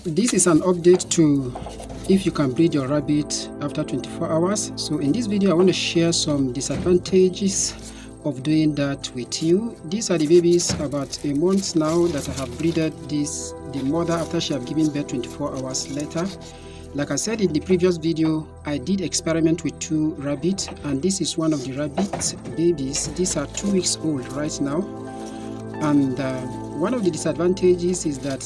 This is an update to if you can breed your rabbit after 24 hours. So in this video I want to share some disadvantages of doing that with you. These are the babies about a month now that I have breeded the mother after she have given birth 24 hours later. Like I said in the previous video, I did experiment with 2 rabbits, and this is one of the rabbit babies. These are 2 weeks old right now, and one of the disadvantages is that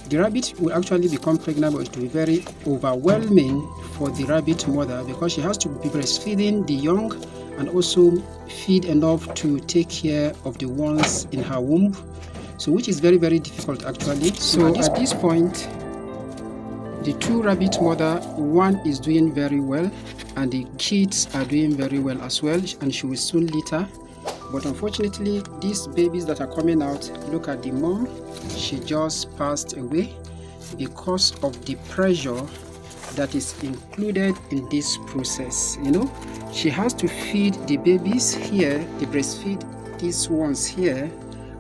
the rabbit will actually become pregnant, but it will be very overwhelming for the rabbit mother because she has to be breastfeeding the young and also feed enough to take care of the ones in her womb, so which is very, very difficult actually. So at this point, the 2 rabbit mother, one is doing very well and the kids are doing very well as well, and she will soon litter. But unfortunately, these babies that are coming out, look at the mom, she just passed away because of the pressure that is included in this process. You know, she has to feed the babies here, they breastfeed these ones here,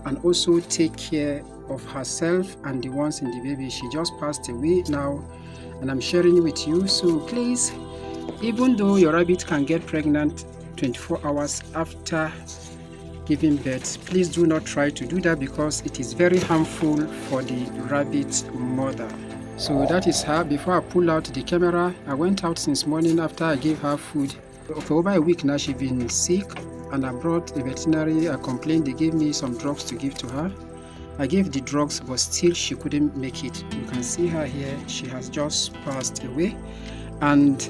and also take care of herself and the ones in the baby. She just passed away now, and I'm sharing it with you. So please, even though your rabbit can get pregnant 24 hours after giving birth, please do not try to do that because it is very harmful for the rabbit mother. So that is her. Before I pull out the camera, I went out since morning after I gave her food. For over a week now she's been sick, and I brought a veterinary. I complained, they gave me some drugs to give to her. I gave the drugs, but still she couldn't make it. You can see her here, she has just passed away. And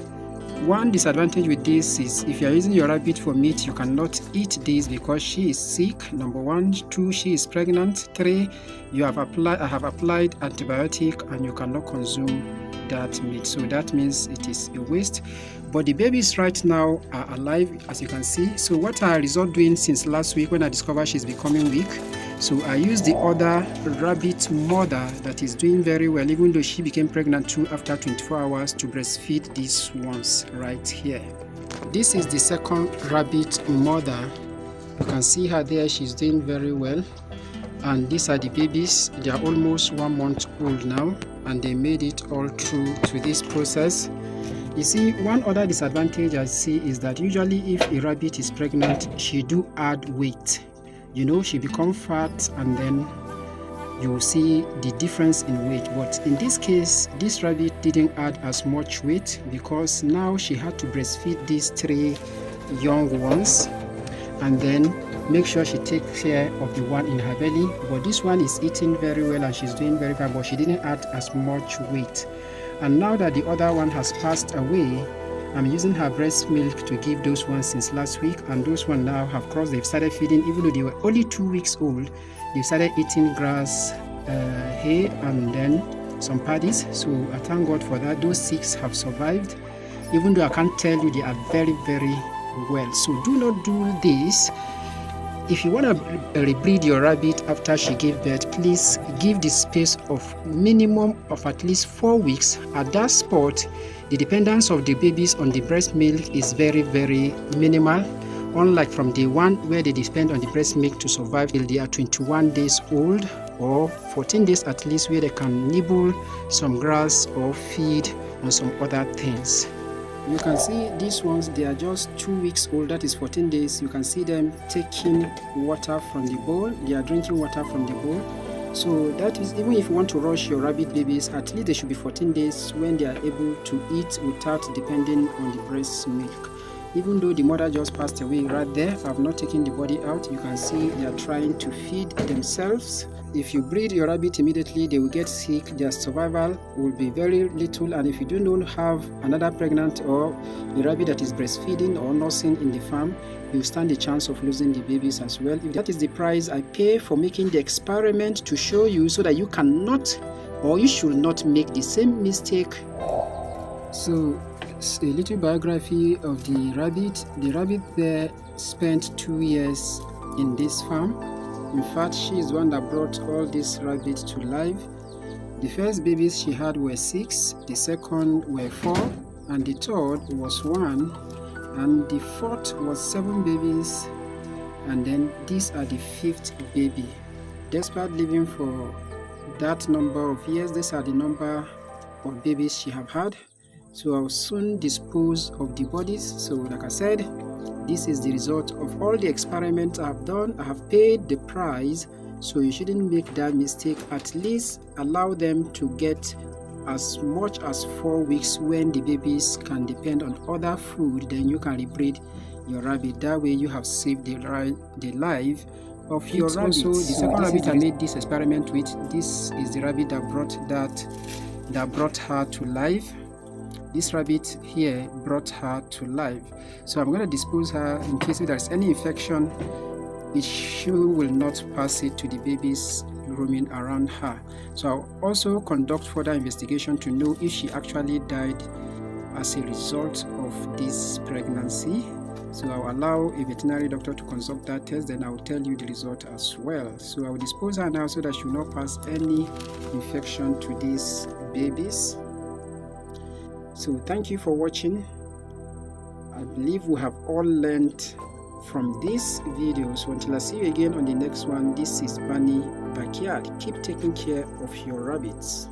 one disadvantage with this is if you are using your rabbit for meat, you cannot eat this because she is sick, number 1. 2, she is pregnant. 3, I have applied antibiotic and you cannot consume that meat, so that means it is a waste. But the babies right now are alive, as you can see. So what I resort doing since last week when I discovered she's becoming weak, so I used the other rabbit mother that is doing very well, even though she became pregnant too after 24 hours, to breastfeed these ones right here. This is the second rabbit mother. You can see her there, she's doing very well. And these are the babies. They are almost 1 month old now, and they made it all through to this process. You see, one other disadvantage I see is that usually if a rabbit is pregnant, she do add weight. You know, she become fat, and then you will see the difference in weight. But in this case, this rabbit didn't add as much weight because now she had to breastfeed these 3 young ones and then make sure she takes care of the one in her belly. But this one is eating very well and she's doing very well, but she didn't add as much weight. And now that the other one has passed away, I'm using her breast milk to give those ones since last week, and those ones now have crossed. They've started feeding, even though they were only 2 weeks old. They started eating grass, hay, and then some paddies. So I thank God for that. Those 6 have survived, even though I can't tell you they are very, very well. So do not do this. If you want to rebreed your rabbit after she gave birth, please give the space of minimum of at least 4 weeks. At that spot, the dependence of the babies on the breast milk is very, very minimal, unlike from day 1 where they depend on the breast milk to survive till they are 21 days old or 14 days at least, where they can nibble some grass or feed on some other things. You can see these ones, they are just 2 weeks old, that is 14 days. You can see them taking water from the bowl. They are drinking water from the bowl. So that is, even if you want to rush your rabbit babies, at least they should be 14 days when they are able to eat without depending on the breast milk. Even though the mother just passed away right there, I have not taken the body out. You can see they are trying to feed themselves. If you breed your rabbit immediately, they will get sick. Their survival will be very little, and if you do not have another pregnant or a rabbit that is breastfeeding or nursing in the farm, you stand a chance of losing the babies as well. If that is the price I pay for making the experiment to show you, so that you cannot or you should not make the same mistake. So a little biography of the rabbit. The rabbit there spent 2 years in this farm. In fact, she is one that brought all these rabbits to life. The first babies she had were 6, the second were 4, and the third was 1, and the fourth was 7 babies, and then these are the 5th baby. Despite living for that number of years. These are the number of babies she have had. So I'll soon dispose of the bodies. So like I said, this is the result of all the experiments I've done. I have paid the price, so you shouldn't make that mistake. At least allow them to get as much as 4 weeks when the babies can depend on other food. Then you can rebreed your rabbit. That way you have saved the life of your rabbit. Also, the second rabbit I made this experiment with, this is the rabbit that brought her to life. This rabbit here brought her to life. So I'm going to dispose her in case there is any infection. She will not pass it to the babies roaming around her. So I'll also conduct further investigation to know if she actually died as a result of this pregnancy. So I'll allow a veterinary doctor to consult that test, then I'll tell you the result as well. So I'll dispose her now so that she will not pass any infection to these babies. So thank you for watching. I believe we have all learned from this video. So until I see you again on the next one, this is Bunny Backyard. Keep taking care of your rabbits.